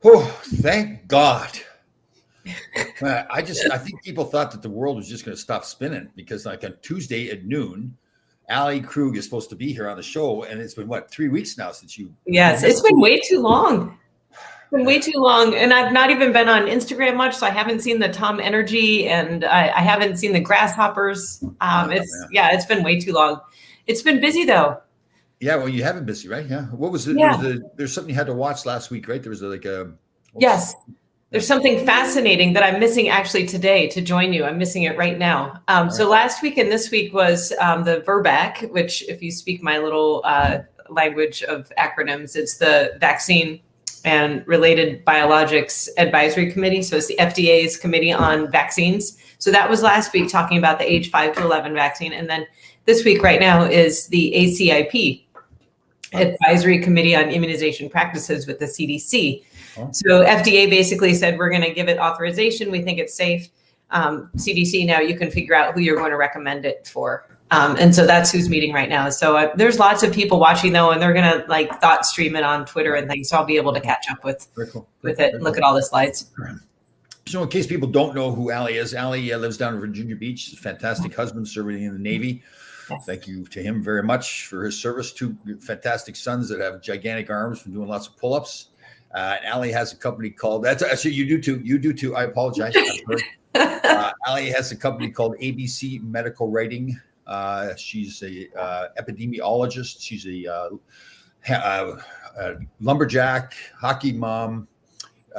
Oh, thank God. I think people thought that the world was just going to stop spinning because, like, on Tuesday at noon, Ali Krug is supposed to be here on the show, and it's been what, 3 weeks now since you. Yes, it's been way too long. Been way too long, and I've not even been on Instagram much, so I haven't seen the Tom Energy, and I haven't seen the Grasshoppers. It's been way too long. It's been busy though. Yeah, well, you have been busy, right? Yeah. What was it? Yeah. There's something you had to watch last week, right? There was Yes. There's something fascinating that I'm missing actually today to join you. I'm missing it right now. So last week and this week was the VRBAC, which, if you speak my little language of acronyms, it's the Vaccine and Related Biologics Advisory Committee. So it's the FDA's Committee on Vaccines. So that was last week, talking about the age 5 to 11 vaccine. And then this week right now is the ACIP, Advisory Committee on Immunization Practices with the CDC. So FDA basically said, we're going to give it authorization. We think it's safe. CDC, now you can figure out who you're going to recommend it for. And so that's who's meeting right now. So there's lots of people watching though, and they're going to like thought stream it on Twitter and things. So I'll be able to catch up with it and look at all the slides. So in case people don't know who Ali is, Ali lives down in Virginia Beach. He's a fantastic husband serving in the Navy. Yes. Thank you to him very much for his service. 2 fantastic sons that have gigantic arms from doing lots of pull-ups. And Ali has a company called, that's actually, you do too. You do too. I apologize. Ali has a company called ABC Medical Writing. She's a epidemiologist. She's a lumberjack, hockey mom.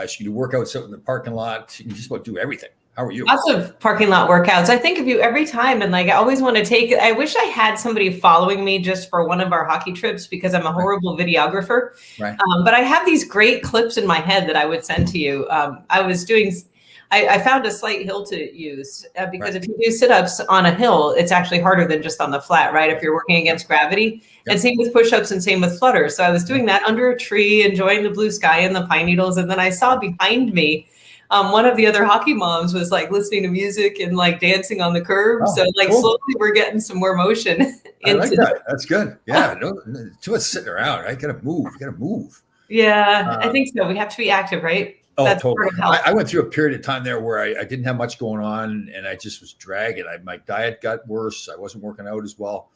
She can do workouts out in the parking lot. She can just about do everything. How are you? Lots of parking lot workouts. I think of you every time, and like I always want to take. I wish I had somebody following me just for one of our hockey trips because I'm a horrible videographer. Right. But I have these great clips in my head that I would send to you. I found a slight hill to use because if you do sit-ups on a hill, it's actually harder than just on the flat, right? If you're working against gravity. Yep. And same with push-ups and same with flutters. So I was doing that under a tree, enjoying the blue sky and the pine needles. And then I saw behind me, one of the other hockey moms was like listening to music and like dancing on the curb. So like slowly we're getting some more motion. I like that. That's good. Yeah. No, too much sitting around. Right? Gotta move. Yeah, I think so. We have to be active, right? Oh, that's totally. I went through a period of time there where I didn't have much going on and I just was dragging. My diet got worse. I wasn't working out as well.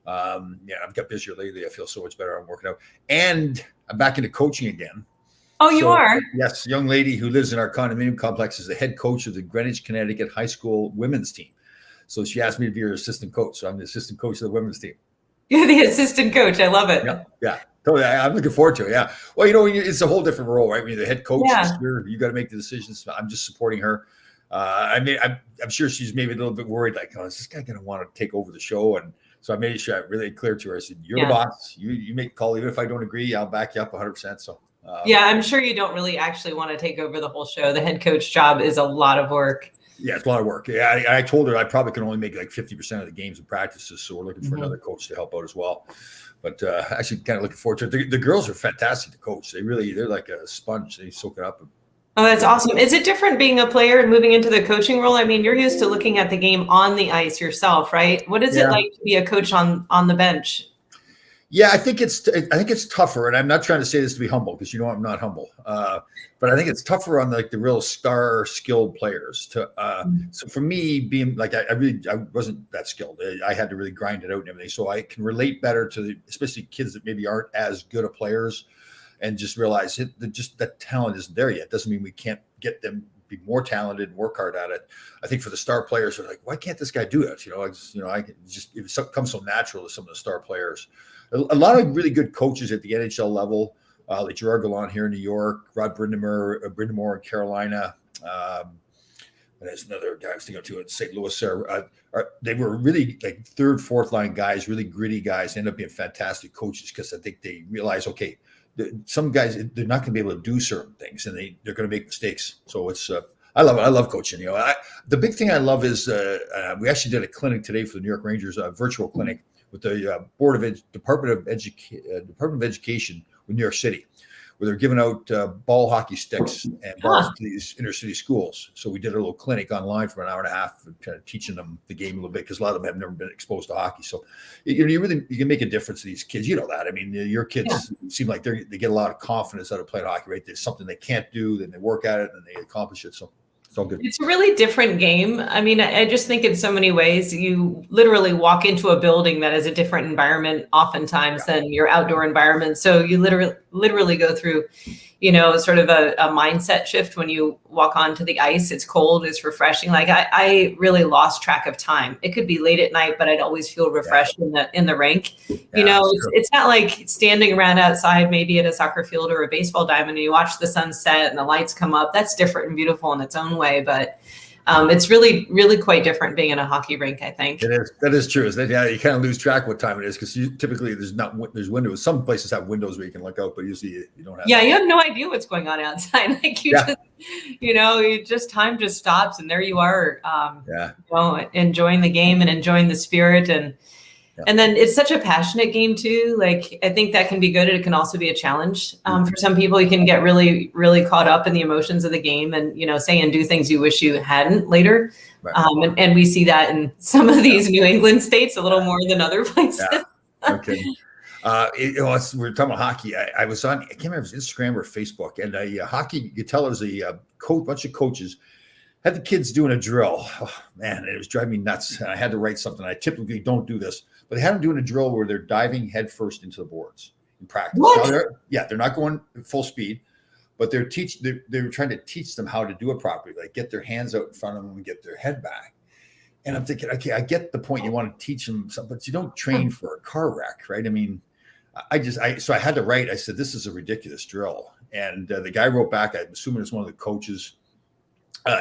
I've got busier lately. I feel so much better. I'm working out and I'm back into coaching again. Oh, you are? Yes. Young lady who lives in our condominium complex is the head coach of the Greenwich, Connecticut high school women's team. So she asked me to be her assistant coach. So I'm the assistant coach of the women's team. You're the assistant coach. I love it. Yeah. Totally. I'm looking forward to it. Yeah. Well, it's a whole different role, right? When you're the head coach, you got to make the decisions. I'm just supporting her. I'm sure she's maybe a little bit worried, like, oh, is this guy going to want to take over the show? And so I made sure I really clear to her. I said, you're the boss. You make the call. Even if I don't agree, I'll back you up 100%. So. I'm sure you don't really actually want to take over the whole show. The head coach job is a lot of work. Yeah, it's a lot of work. Yeah, I told her I probably can only make like 50% of the games and practices. So we're looking for another coach to help out as well. But actually kind of looking forward to it. The girls are fantastic to coach. They're like a sponge. They soak it up. Oh, that's awesome. Is it different being a player and moving into the coaching role? I mean, you're used to looking at the game on the ice yourself, right? What is it like to be a coach on the bench? Yeah, I think it's tougher, and I'm not trying to say this to be humble because I'm not humble. But I think it's tougher on like the real star skilled players. So for me, being like I wasn't that skilled. I had to really grind it out and everything. So I can relate better to especially kids that maybe aren't as good of players, and just realize that talent isn't there yet. Doesn't mean we can't get them be more talented and work hard at it. I think for the star players, they're like, why can't this guy do it? It comes so natural to some of the star players. A lot of really good coaches at the NHL level, like Gerard Gallant here in New York, Rod Brindamore in Carolina. There's another guy I was thinking of too in St. Louis. They were really like 3rd, 4th line guys, really gritty guys, end up being fantastic coaches because I think they realize, okay, some guys, they're not going to be able to do certain things and they're going to make mistakes. So it's I love it. I love coaching. The big thing I love is we actually did a clinic today for the New York Rangers, a virtual clinic with the Department of Education with New York City, where they're giving out ball hockey sticks and balls Huh. to these inner city schools. So we did a little clinic online for an hour and a half, kind of teaching them the game a little bit because a lot of them have never been exposed to hockey. So you can make a difference to these kids. You know that. I mean, your kids seem like they get a lot of confidence out of playing hockey. Right? There's something they can't do, then they work at it and they accomplish it. So it's all good. It's a really different game. I mean, I just think in so many ways, you literally walk into a building that is a different environment oftentimes than your outdoor environment. So you literally go through, sort of a mindset shift when you walk onto the ice. It's cold, it's refreshing. Like I really lost track of time. It could be late at night, but I'd always feel refreshed in the rink. It's not like standing around outside, maybe at a soccer field or a baseball diamond, and you watch the sunset and the lights come up. That's different and beautiful in its own way, but it's really, really quite different being in a hockey rink, I think. It is. That is true. You kind of lose track of what time it is because typically there's windows. Some places have windows where you can look out, but usually you don't have. Yeah, you have no idea what's going on outside. Like time just stops, and there you are. Enjoying the game and enjoying the spirit and then it's such a passionate game too. Like I think that can be good. It can also be a challenge for some people. You can get really, really caught up in the emotions of the game and, say and do things you wish you hadn't later. Right. And we see that in some of these New England states a little more than other places. Yeah. Okay. We're talking about hockey. I was on, I can't remember if it was Instagram or Facebook, and a hockey, you could tell there's a bunch of coaches had the kids doing a drill. Oh, man, it was driving me nuts. And I had to write something. I typically don't do this, but they had them doing a drill where they're diving headfirst into the boards in practice. What? Now they're not going full speed, but they're trying to teach them how to do it properly. Like get their hands out in front of them and get their head back. And I'm thinking, okay, I get the point. You want to teach them something, but you don't train for a car wreck, right? I mean, so I had to write. I said, this is a ridiculous drill. And the guy wrote back, I'm assuming it's one of the coaches.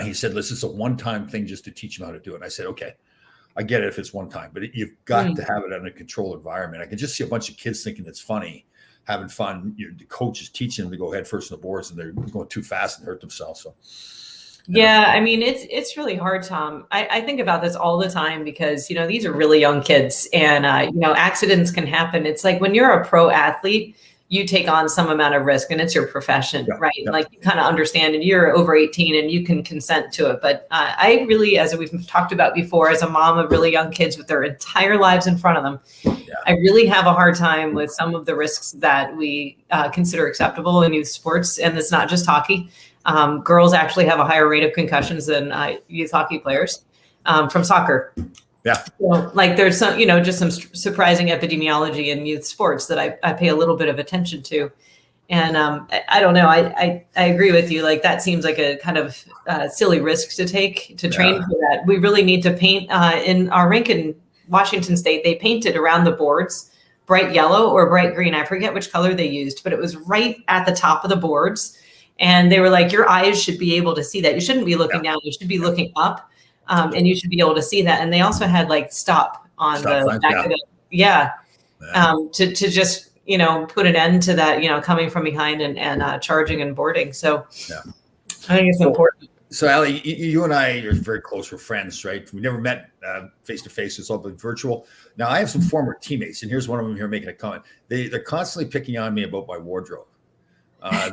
He said, listen, it's a one-time thing just to teach them how to do it. And I said, okay, I get it if it's one time, but you've got to have it in a controlled environment. I can just see a bunch of kids thinking it's funny, having fun. The coach is teaching them to go head first in the boards and they're going too fast and hurt themselves. So, I mean, it's really hard, Tom. I think about this all the time because, these are really young kids and, accidents can happen. It's like when you're a pro athlete, you take on some amount of risk and it's your profession, right? Yeah. Like you kind of understand and you're over 18 and you can consent to it. But I really, as we've talked about before, as a mom of really young kids with their entire lives in front of them, I really have a hard time with some of the risks that we consider acceptable in youth sports. And it's not just hockey. Girls actually have a higher rate of concussions than youth hockey players from soccer. Yeah. So, like there's some, just some surprising epidemiology in youth sports that I pay a little bit of attention to. And I don't know. I agree with you. Like that seems like a kind of silly risk to take to train for that. We really need to paint in our rink in Washington State. They painted around the boards bright yellow or bright green. I forget which color they used, but it was right at the top of the boards. And they were like, your eyes should be able to see that. You shouldn't be looking down. You should be looking up. And you should be able to see that. And they also had like stop on the back of it. To just, put an end to that, coming from behind and charging and boarding. So I think it's important. So Allie, you and I are very close. We're friends, right? We never met face to face. It's all been virtual. Now I have some former teammates and here's one of them here making a comment. They're constantly picking on me about my wardrobe.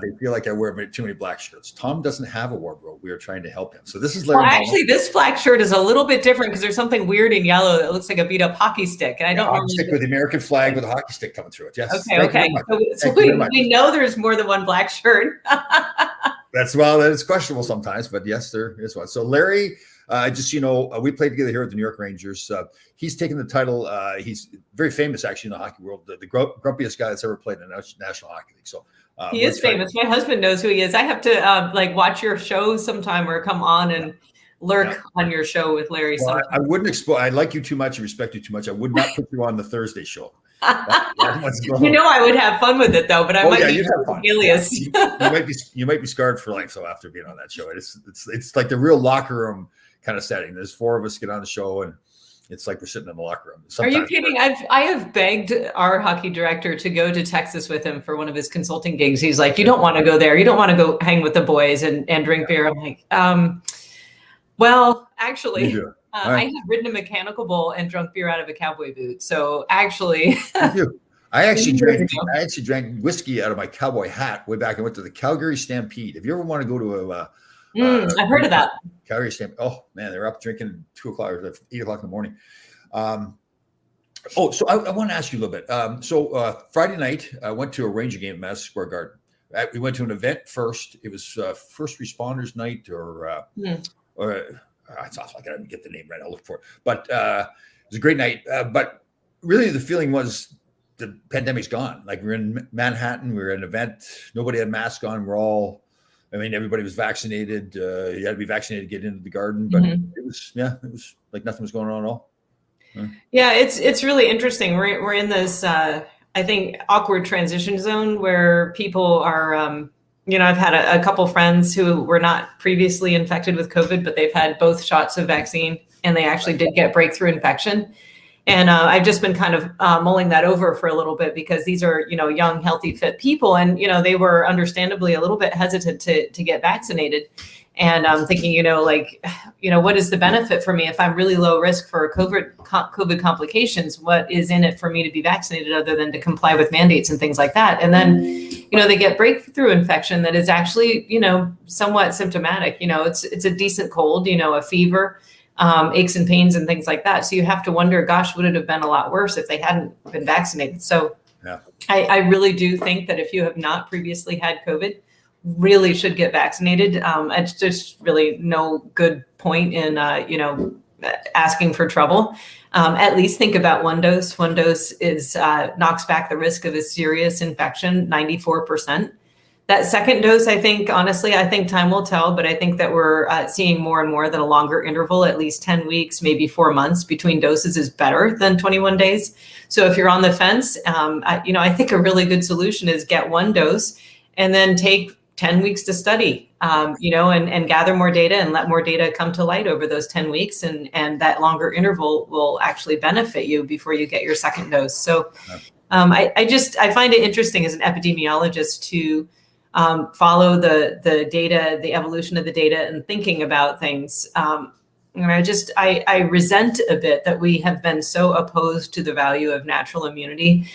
They feel like I wear too many black shirts. Tom doesn't have a wardrobe. We are trying to help him. So this is Larry. Well, actually, this black shirt is a little bit different because there's something weird in yellow that looks like a beat up hockey stick. And I don't hockey stick with the American flag with a hockey stick coming through it. Yes. Okay. So we know there's more than one black shirt. That is questionable sometimes, but yes, there is one. So Larry, we played together here at the New York Rangers. He's taken the title. He's very famous actually in the hockey world, the grumpiest guy that's ever played in the National Hockey League. So. He is famous. My husband knows who he is. I have to watch your show sometime or come on and lurk on your show with Larry. Well, I wouldn't expose. I like you too much. I respect you too much. I would not put you on the Thursday show. I would have fun with it though, but I might be alias. You might be scarred for life. So after being on that show, it's like the real locker room kind of setting. There's four of us get on the show and it's like we're sitting in the locker room. Sometimes are you kidding? I have begged our hockey director to go to Texas with him for one of his consulting gigs. He's like, you don't want to go there. You don't want to go hang with the boys and drink beer. I'm like, well, actually, I have ridden a mechanical bull and drunk beer out of a cowboy boot. So actually, I actually Years drank. ago. I actually drank whiskey out of my cowboy hat way back. I went to the Calgary Stampede. If you ever want to go to I've heard of that. Calgary Stampede, oh man, they're up drinking 2 o'clock or 8 o'clock in the morning. So I want to ask you a little bit. Friday night, I went to a Ranger game at Madison Square Garden. We went to an event first. It was First Responders Night, or it's off. I gotta get the name right. I'll look for it. But it was a great night. But really, the feeling was the pandemic's gone. Like, we're in Manhattan. We were at an event. Nobody had masks on. Everybody was vaccinated. You had to be vaccinated to get into the garden. But it was like nothing was going on at all. Yeah, it's really interesting. We're in this I think awkward transition zone where people are I've had a couple friends who were not previously infected with COVID, but they've had both shots of vaccine and they actually did get breakthrough infection. And I've just been kind of mulling that over for a little bit, because these are, young, healthy, fit people. And, they were understandably a little bit hesitant to get vaccinated. And I'm thinking, what is the benefit for me if I'm really low risk for COVID complications? What is in it for me to be vaccinated other than to comply with mandates and things like that? And then, they get breakthrough infection that is actually, somewhat symptomatic. It's a decent cold, a fever, aches and pains and things like that. So you have to wonder, gosh, would it have been a lot worse if they hadn't been vaccinated? So yeah. I really do think that if you have not previously had COVID, really should get vaccinated. It's just really no good point in, asking for trouble. At least think about one dose. One dose is knocks back the risk of a serious infection 94%. That second dose, I think time will tell, but I think that we're seeing more and more that a longer interval, at least 10 weeks, maybe 4 months between doses, is better than 21 days. So if you're on the fence, I think a really good solution is get one dose and then take 10 weeks to study, and gather more data and let more data come to light over those 10 weeks. And that longer interval will actually benefit you before you get your second dose. So I find it interesting as an epidemiologist to follow the data, the evolution of the data, and thinking about things. And I resent a bit that we have been so opposed to the value of natural immunity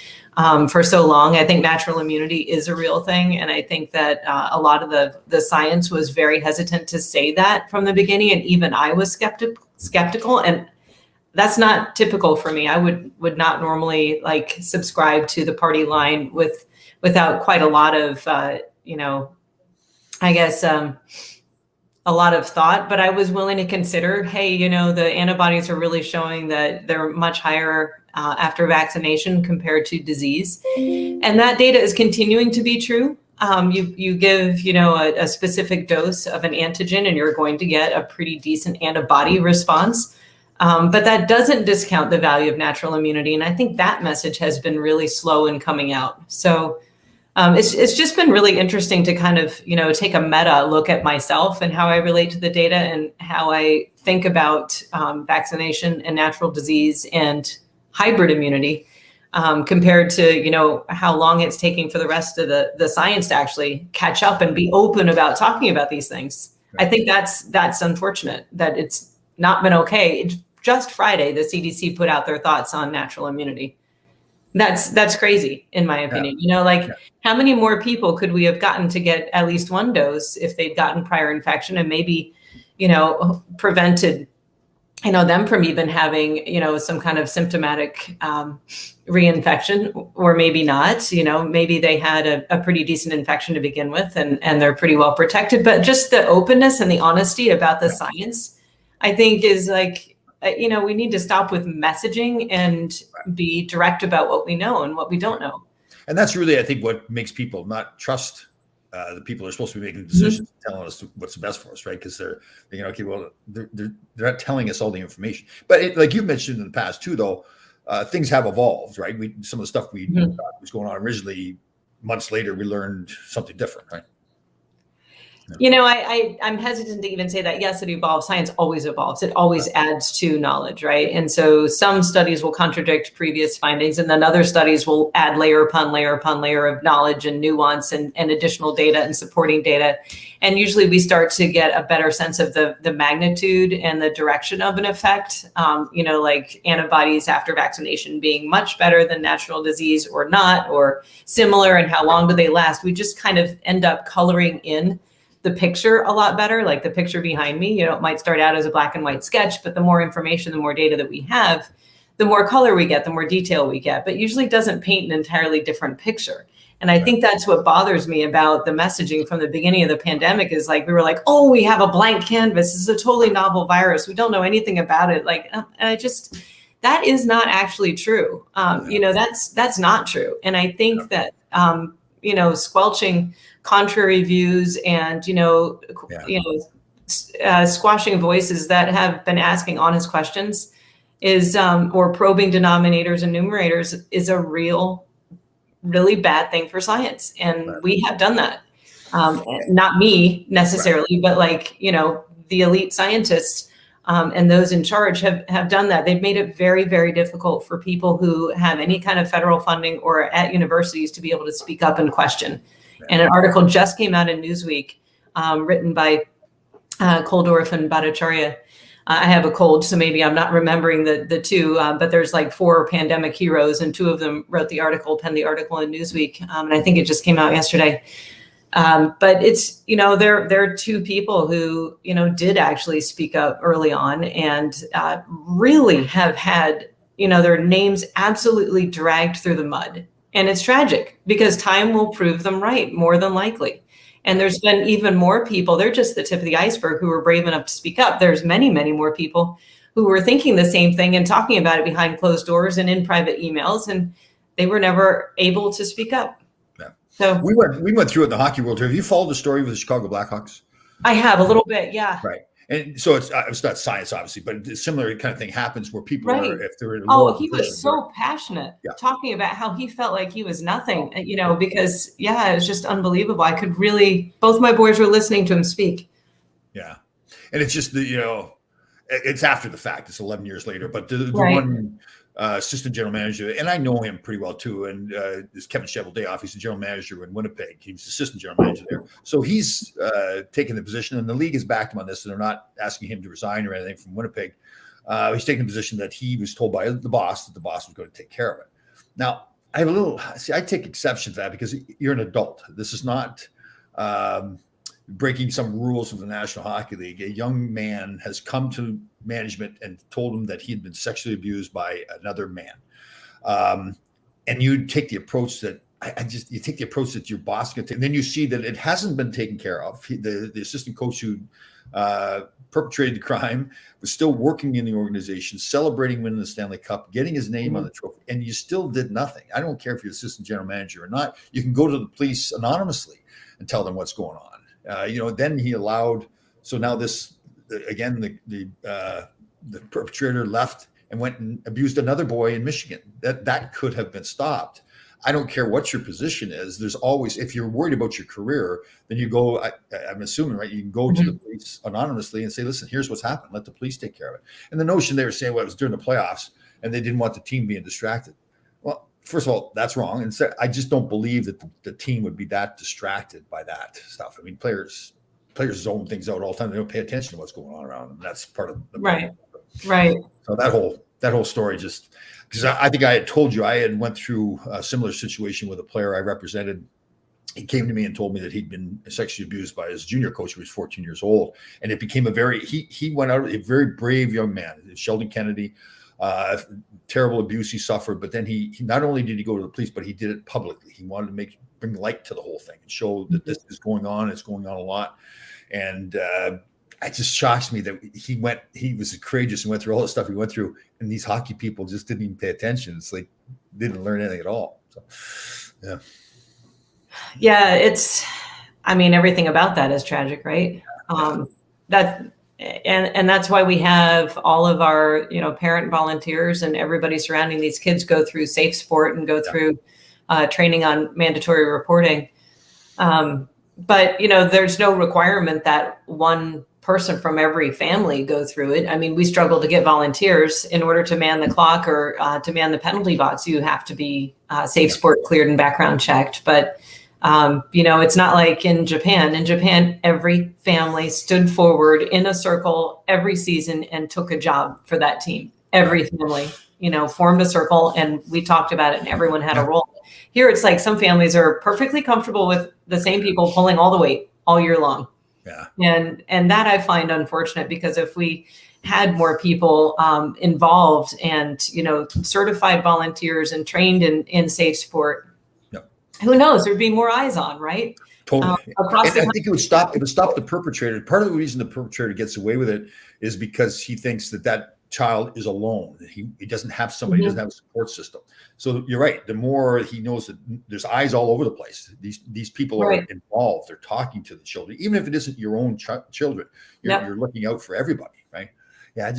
for so long. I think natural immunity is a real thing. And I think that a lot of the science was very hesitant to say that from the beginning. And even I was skeptical. And that's not typical for me. I would not normally subscribe to the party line without quite a lot of, a lot of thought, but I was willing to consider, hey, the antibodies are really showing that they're much higher after vaccination compared to disease. And that data is continuing to be true. You give, a specific dose of an antigen and you're going to get a pretty decent antibody response. But that doesn't discount the value of natural immunity. And I think that message has been really slow in coming out. So it's just been really interesting to kind of, take a meta look at myself and how I relate to the data and how I think about vaccination and natural disease and hybrid immunity compared to, how long it's taking for the rest of the science to actually catch up and be open about talking about these things. Right. I think that's unfortunate that it's not been okay. Just Friday, the CDC put out their thoughts on natural immunity. That's crazy, in my opinion. Yeah. How many more people could we have gotten to get at least one dose if they'd gotten prior infection and maybe, prevented, them from even having, some kind of symptomatic reinfection, or maybe not, maybe they had a pretty decent infection to begin with and they're pretty well protected. But just the openness and the honesty about the science, I think is we need to stop with messaging and be direct about what we know and what we don't know. And that's really, I think, what makes people not trust the people who are supposed to be making decisions, telling us what's the best for us, right? Because they're not telling us all the information. But like you've mentioned in the past too, though, things have evolved, right? Some of the stuff we thought was going on originally, months later, we learned something different, right? You know, I'm hesitant to even say that. Yes, it evolves. Science always evolves. It always adds to knowledge, right? And so some studies will contradict previous findings, and then other studies will add layer upon layer upon layer of knowledge and nuance and additional data and supporting data. And usually we start to get a better sense of the magnitude and the direction of an effect, you know, like antibodies after vaccination being much better than natural disease or not, or similar, and how long do they last? We just kind of end up coloring in the picture a lot better, like the picture behind me. You know, it might start out as a black and white sketch, but the more information, the more data that we have, the more color we get, the more detail we get, but usually doesn't paint an entirely different picture. And I think that's what bothers me about the messaging from the beginning of the pandemic is like, we were like, oh, we have a blank canvas. This is a totally novel virus. We don't know anything about it. Like, and I just, that is not actually true. You know, that's not true. And I think that, you know, squelching contrary views and, squashing voices that have been asking honest questions is, or probing denominators and numerators is a really bad thing for science. And we have done that. Not me necessarily, but like, you know, the elite scientists and those in charge have done that. They've made it very, very difficult for people who have any kind of federal funding or at universities to be able to speak up and question. And an article just came out in Newsweek, written by Koldorf and Bhattacharya. I have a cold, so maybe I'm not remembering the two, but there's like 4 pandemic heroes, and 2 of them wrote the article, penned the article in Newsweek, and I think it just came out yesterday. But it's, you know, there are 2 people who, you know, did actually speak up early on and really have had, you know, their names absolutely dragged through the mud. And it's tragic because time will prove them right, more than likely. And there's been even more people, they're just the tip of the iceberg, who were brave enough to speak up. There's many, many more people who were thinking the same thing and talking about it behind closed doors and in private emails, and they were never able to speak up. Yeah. So we went through it in the Hockey World Tour. Have you followed the story with the Chicago Blackhawks? I have a little bit, yeah. Right. And so it's not science, obviously, but a similar kind of thing happens where people are, if they're in a lower he was so passionate talking about how he felt like he was nothing, you know, because, it was just unbelievable. I could really, both my boys were listening to him speak. Yeah. And it's just it's after the fact, it's 11 years later, but the one assistant general manager, and I know him pretty well too, and is Kevin Cheveldayoff. He's the general manager in Winnipeg. He's assistant general manager there. So he's taken the position, and the league has backed him on this, and they're not asking him to resign or anything from Winnipeg. He's taken the position that he was told by the boss that the boss was going to take care of it. Now, I take exception to that because you're an adult. This is not breaking some rules of the National Hockey League. A young man has come to management and told him that he had been sexually abused by another man. And you take the approach that you take the approach that your boss can take, and then you see that it hasn't been taken care of. The assistant coach who perpetrated the crime was still working in the organization, celebrating winning the Stanley Cup, getting his name on the trophy, and you still did nothing. I don't care if you're assistant general manager or not. You can go to the police anonymously and tell them what's going on. Then he allowed. So now this again, the perpetrator left and went and abused another boy in Michigan. That could have been stopped. I don't care what your position is. There's always, if you're worried about your career, then you go. I'm assuming, right? You can go to the police anonymously and say, "Listen, here's what's happened. Let the police take care of it." And the notion they were saying, well, it was during the playoffs, and they didn't want the team being distracted. Well, first of all, that's wrong. And so I just don't believe that the team would be that distracted by that stuff. I mean, players zone things out all the time. They don't pay attention to what's going on around them. That's part of the problem. Right. So that whole story just, because I think I had told you I had went through a similar situation with a player I represented. He came to me and told me that he'd been sexually abused by his junior coach who was 14 years old. And it became he went out, a very brave young man, Sheldon Kennedy. Terrible abuse he suffered, but then he not only did he go to the police, but he did it publicly. He wanted to bring light to the whole thing and show that this is going on. It's going on a lot, and it just shocks me that he was courageous and went through all the stuff he went through, and these hockey people just didn't even pay attention. It's like didn't learn anything at all. So, everything about that is tragic, right? And that's why we have all of our, parent volunteers and everybody surrounding these kids go through Safe Sport and go through training on mandatory reporting. but there's no requirement that one person from every family go through it. I mean, we struggle to get volunteers in order to man the clock or to man the penalty box. You have to be safe sport cleared and background checked. But, it's not like in Japan. In Japan, every family stood forward in a circle every season and took a job for that team. Every family, formed a circle and we talked about it and everyone had a role. Here, it's like some families are perfectly comfortable with the same people pulling all the weight all year long. Yeah. And that I find unfortunate, because if we had more people involved and, certified volunteers and trained in safe sport, who knows, there'd be more eyes on, right? Totally. I think it would stop the perpetrator. Part of the reason the perpetrator gets away with it is because he thinks that child is alone. He doesn't have somebody, he doesn't have a support system. So you're right. The more he knows that there's eyes all over the place, these people are involved. They're talking to the children, even if it isn't your own children. You're looking out for everybody, right? Yeah,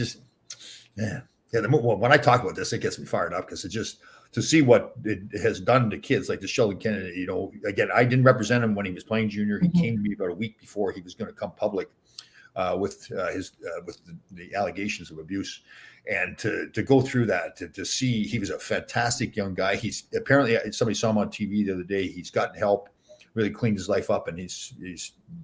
when I talk about this, it gets me fired up, because it just to see what it has done to kids like the Sheldon Kennedy. Again, I didn't represent him when he was playing junior. He came to me about a week before he was going to come public with the allegations of abuse, and to go through that, to see he was a fantastic young guy. He's apparently, somebody saw him on TV the other day. He's gotten help, really cleaned his life up, and he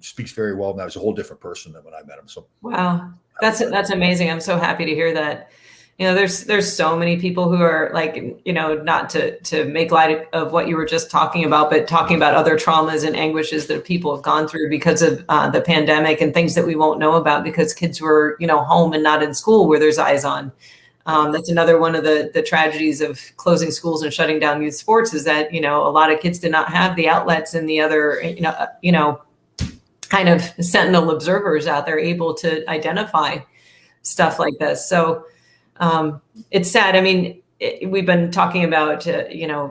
speaks very well now. He's a whole different person than when I met him. So wow, that's amazing. I'm so happy to hear that. There's so many people who are like, not to make light of what you were just talking about, but talking about other traumas and anguishes that people have gone through because of the pandemic, and things that we won't know about because kids were, home and not in school where there's eyes on. That's another one of the tragedies of closing schools and shutting down youth sports, is that, a lot of kids did not have the outlets and the other, kind of sentinel observers out there able to identify stuff like this. So it's sad. I mean, we've been talking about,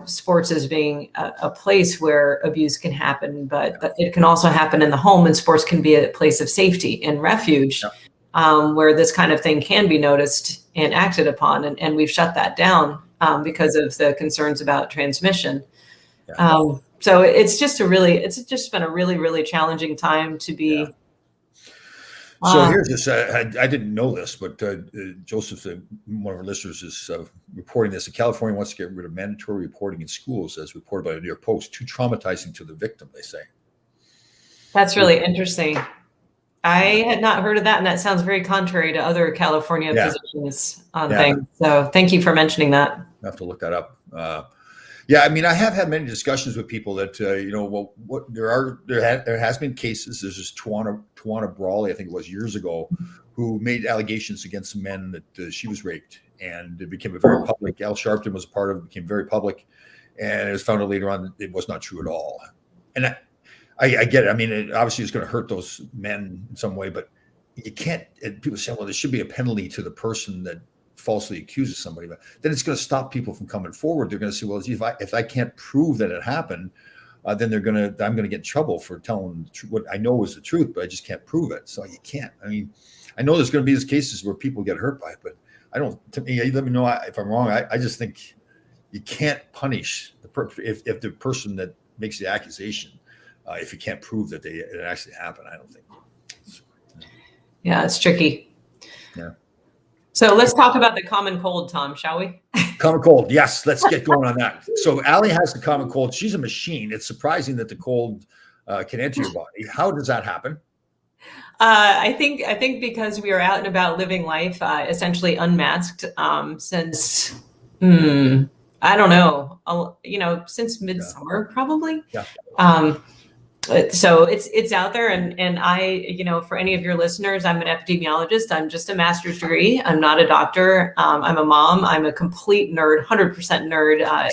sports as being a place where abuse can happen, but it can also happen in the home, and sports can be a place of safety and refuge, where this kind of thing can be noticed and acted upon. And we've shut that down because of the concerns about transmission. So it's just been a really, really challenging time to be. So here's this. I didn't know this, but Joseph, one of our listeners, is reporting this. California wants to get rid of mandatory reporting in schools, as reported by the New York Post. Too traumatizing to the victim, they say. That's really interesting. I had not heard of that, and that sounds very contrary to other California positions on things. So thank you for mentioning that. I have to look that up. I mean, I have had many discussions with people that, there has been cases. There's this Tawana Brawley, I think it was years ago, who made allegations against men that she was raped, and it became a very public. Al Sharpton was a part of it, became very public, and it was found out later on that it was not true at all. And I get it. I mean, obviously it's going to hurt those men in some way, but you can't. People say, well, there should be a penalty to the person that falsely accuses somebody, but then it's going to stop people from coming forward. They're going to say, well, if I can't prove that it happened, then I'm going to get in trouble for telling what I know is the truth, but I just can't prove it. So you can't. I mean, I know there's going to be these cases where people get hurt by it, but I don't. To me, let me know if I'm wrong. I just think you can't punish if the person that makes the accusation, if you can't prove that it actually happened. I don't think. Yeah, it's tricky. Yeah. So let's talk about the common cold, Tom, shall we? Common cold. Yes, let's get going on that. So Allie has the common cold. She's a machine. It's surprising that the cold can enter your body. How does that happen? I think because we are out and about living life, essentially unmasked, since I don't know, since midsummer probably. Yeah. So it's out there, and I, for any of your listeners, I'm an epidemiologist. I'm just a master's degree. I'm not a doctor. I'm a mom. I'm a complete nerd, 100% nerd.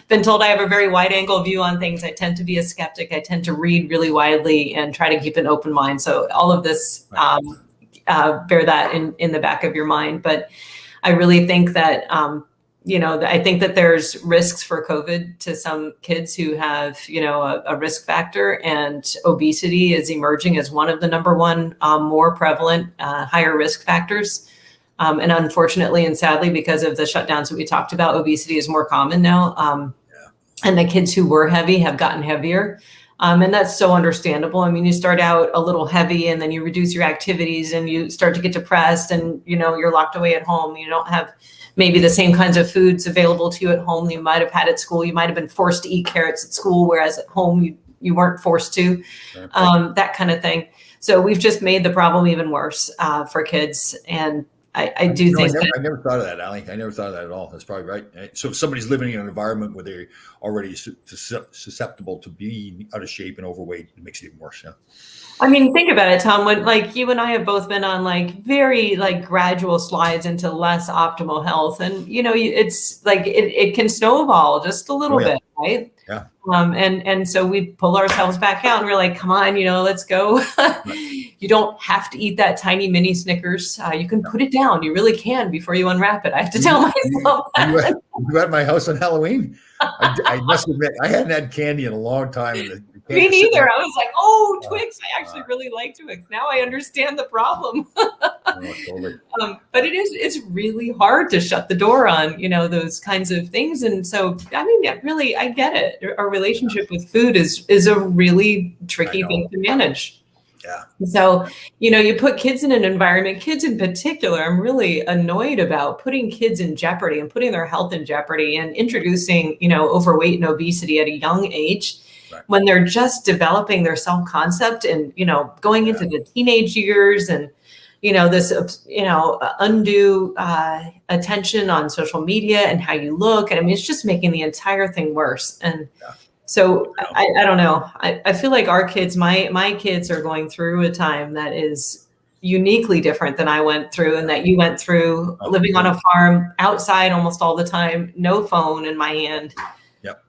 Been told I have a very wide angle view on things. I tend to be a skeptic. I tend to read really widely and try to keep an open mind. So all of this, bear that in the back of your mind. But I really think that, I think that there's risks for COVID to some kids who have, a risk factor, and obesity is emerging as one of the number one more prevalent, higher risk factors. And unfortunately and sadly, because of the shutdowns that we talked about, obesity is more common now. And the kids who were heavy have gotten heavier. And that's so understandable. I mean, you start out a little heavy and then you reduce your activities and you start to get depressed and, you're locked away at home. You don't have maybe the same kinds of foods available to you at home you might have had at school. You might have been forced to eat carrots at school, whereas at home you weren't forced to, that kind of thing. So we've just made the problem even worse for kids. And I do think I never thought of that, Allie. I never thought of that at all. That's probably right. So if somebody's living in an environment where they're already susceptible to being out of shape and overweight, it makes it even worse. Yeah. I mean, think about it, Tom, when like you and I have both been on like very like gradual slides into less optimal health. And, it's like it can snowball just a little bit, right? Yeah. And so we pull ourselves back out and we're like, come on, let's go. You don't have to eat that tiny mini Snickers. You can put it down. You really can before you unwrap it. I have to tell myself that. You at my house on Halloween? I must admit, I hadn't had candy in a long time. Me neither. I was like, oh, Twix. I actually really like Twix. Now I understand the problem. Totally. But it's really hard to shut the door on, those kinds of things. And so, I mean, really, I get it. Our relationship with food is a really tricky thing to manage. Yeah. So, you put kids in an environment, kids in particular, I'm really annoyed about putting kids in jeopardy and putting their health in jeopardy and introducing, overweight and obesity at a young age when they're just developing their self-concept and, going into the teenage years and, this, undue attention on social media and how you look. And I mean, it's just making the entire thing worse. And so I don't know. I feel like our kids, my kids are going through a time that is uniquely different than I went through and that you went through, living on a farm outside almost all the time, no phone in my hand. Yep.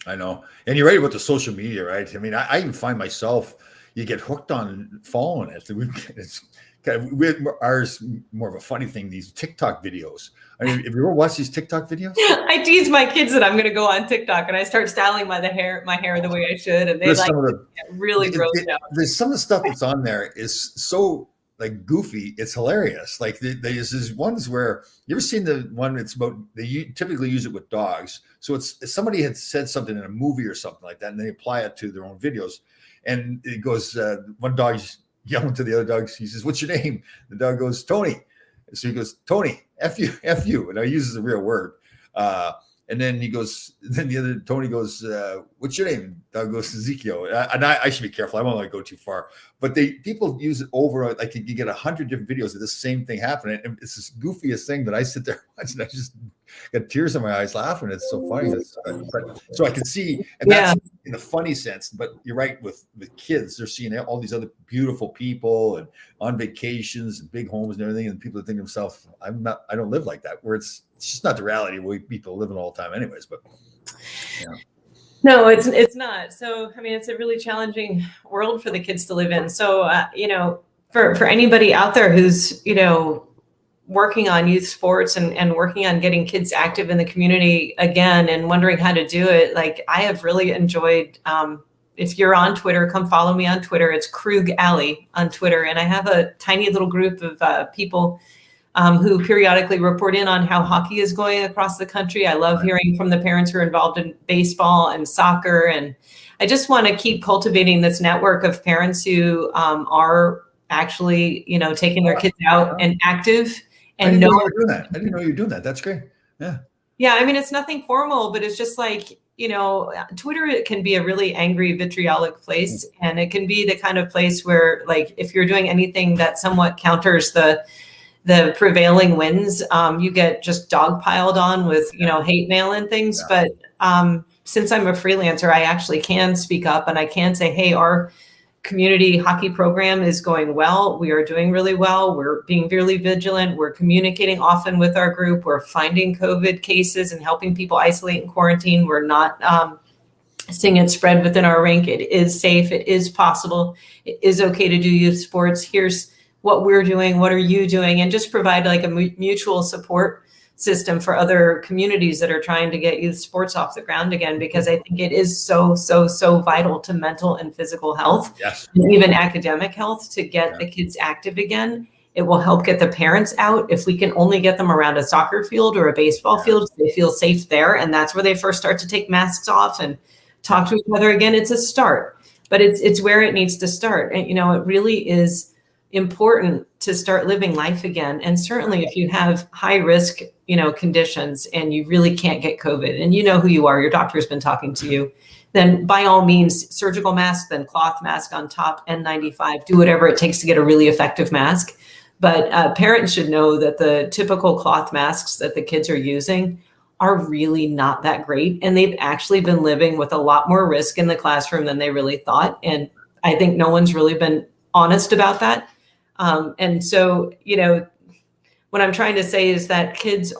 I know. And you're right about the social media, right? I mean, I even find myself, you get hooked on following it. It's ours more of a funny thing, these TikTok videos. I mean, have you ever watched these TikTok videos? I tease my kids that I'm going to go on TikTok and I start styling my hair the way I should. And they really gross out. There's some of the stuff that's on there is so like goofy. It's hilarious. Like there's these ones where you ever seen the one it's about, they typically use it with dogs. So it's somebody had said something in a movie or something like that, and they apply it to their own videos. And it goes, one dog's yelling to the other dog. He says, "What's your name?" The dog goes, "Tony." So he goes, "Tony, F you." And I uses a real word. And then he goes, then the other Tony goes, "What's your name?" Dog goes, "Ezekiel." And I should be careful. I won't let it go too far. But people use it over, like you get 100 different videos of this same thing happening. And it's this goofiest thing that I sit there watching. I just got tears in my eyes laughing. It's so funny. So I can see, and that's in a funny sense, but you're right with kids, they're seeing all these other beautiful people and on vacations and big homes and everything. And people think to themselves, I don't live like that, where it's just not the reality where people living all the time anyways, but No, it's not. So, I mean, it's a really challenging world for the kids to live in. So, for anybody out there who's, working on youth sports and working on getting kids active in the community again and wondering how to do it, like I have really enjoyed, if you're on Twitter, come follow me on Twitter. It's Krug Alley on Twitter. And I have a tiny little group of people who periodically report in on how hockey is going across the country. I love hearing from the parents who are involved in baseball and soccer. And I just want to keep cultivating this network of parents who are actually, taking their kids out and active. And I didn't know you were doing that. That's great. Yeah. Yeah. I mean, it's nothing formal, but it's just like, Twitter, it can be a really angry, vitriolic place. And it can be the kind of place where, like, if you're doing anything that somewhat counters the prevailing winds, you get just dogpiled on with, hate mail and things. Yeah. But since I'm a freelancer, I actually can speak up and I can say, hey, our community hockey program is going well. We are doing really well. We're being really vigilant. We're communicating often with our group. We're finding COVID cases and helping people isolate and quarantine. We're not seeing it spread within our rink. It is safe. It is possible. It is okay to do youth sports. Here's what we're doing. What are you doing? And just provide like a mutual support system for other communities that are trying to get youth sports off the ground again, because I think it is so vital to mental and physical health, and even academic health, to get the kids active again. It will help get the parents out. If we can only get them around a soccer field or a baseball field, they feel safe there. And that's where they first start to take masks off and talk to each other again. It's a start, but it's where it needs to start. And, it really is important to start living life again. And certainly if you have high risk, conditions and you really can't get COVID and you know who you are, your doctor's been talking to you, then by all means, surgical mask, then cloth mask on top, N95, do whatever it takes to get a really effective mask. But parents should know that the typical cloth masks that the kids are using are really not that great. And they've actually been living with a lot more risk in the classroom than they really thought. And I think no one's really been honest about that. And so, what I'm trying to say is that kids'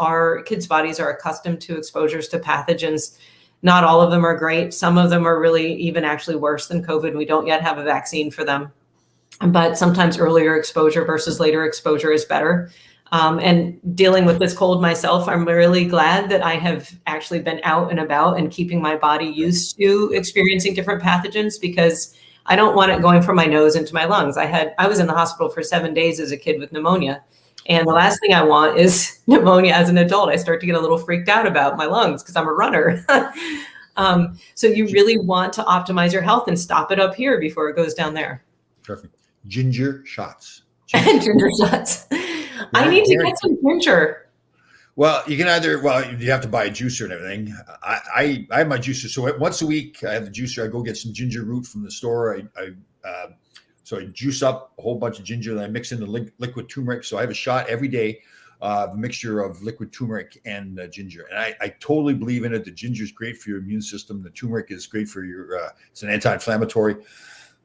bodies are accustomed to exposures to pathogens. Not all of them are great. Some of them are really even actually worse than COVID. We don't yet have a vaccine for them. But sometimes earlier exposure versus later exposure is better. And dealing with this cold myself, I'm really glad that I have actually been out and about and keeping my body used to experiencing different pathogens, because I don't want it going from my nose into my lungs. I was in the hospital for 7 days as a kid with pneumonia. And the last thing I want is pneumonia as an adult. I start to get a little freaked out about my lungs because I'm a runner. So you really want to optimize your health and stop it up here before it goes down there. Perfect. Ginger shots. Ginger shots. I need to get some ginger. Well, you can you have to buy a juicer and everything. I have my juicer. So once a week, I have the juicer. I go get some ginger root from the store. So I juice up a whole bunch of ginger, then I mix in the liquid turmeric. So I have a shot every day, a mixture of liquid turmeric and ginger. And I totally believe in it. The ginger is great for your immune system. The turmeric is great for it's an anti-inflammatory.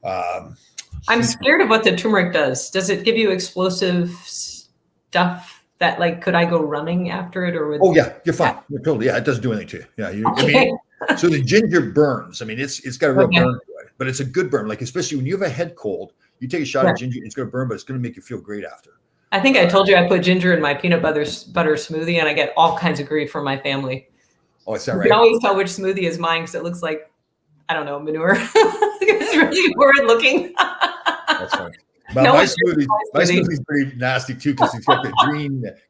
I'm scared of what the turmeric does. Does it give you explosive stuff that could I go running after it or? Oh yeah, you're fine. You're totally, it doesn't do anything to you. Yeah. Okay. So the ginger burns. it's got a real burn to it, but it's a good burn. Especially when you have a head cold, you take a shot of ginger, it's going to burn, but it's going to make you feel great after. I think I told you I put ginger in my peanut butter smoothie and I get all kinds of grief from my family. Oh, is that right? You can always tell which smoothie is mine because it looks like, I don't know, manure. It's really horrid looking. That's funny. But my smoothie's pretty nasty too, because it's got the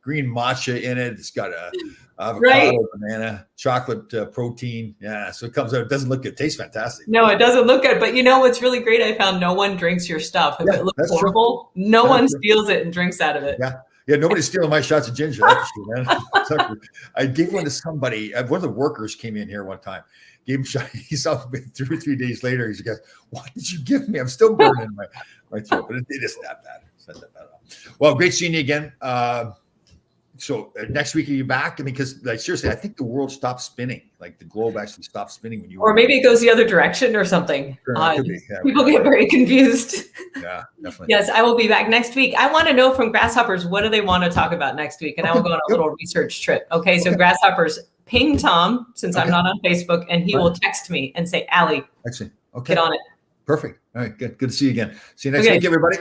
green matcha in it. It's got a avocado, banana, chocolate protein. Yeah, so it comes out. It doesn't look good. It tastes fantastic. No, it doesn't look good. But what's really great? I found no one drinks your stuff. If it looks horrible, no one steals it and drinks out of it. Yeah, nobody's stealing my shots of ginger. That's true, man. I gave one to somebody. One of the workers came in here one time. Gave him a shot. He saw me 2 or 3 days later. He goes, "What did you give me? I'm still burning my throat." But it isn't that bad. It's not that bad at all. Well, great seeing you again. So next week, are you back? Because seriously, I think the world stopped spinning. The globe actually stopped spinning when you. Or maybe it goes the other direction or something. Could be. Yeah, people get very confused. Yeah, definitely. Yes, I will be back next week. I want to know from Grasshoppers, what do they want to talk about next week? And I will go on a little research trip. Okay, so Grasshoppers, ping Tom, since I'm not on Facebook, and he will text me and say, Allie, excellent. Okay. Get on it. Perfect. All right, good to see you again. See you next week, everybody.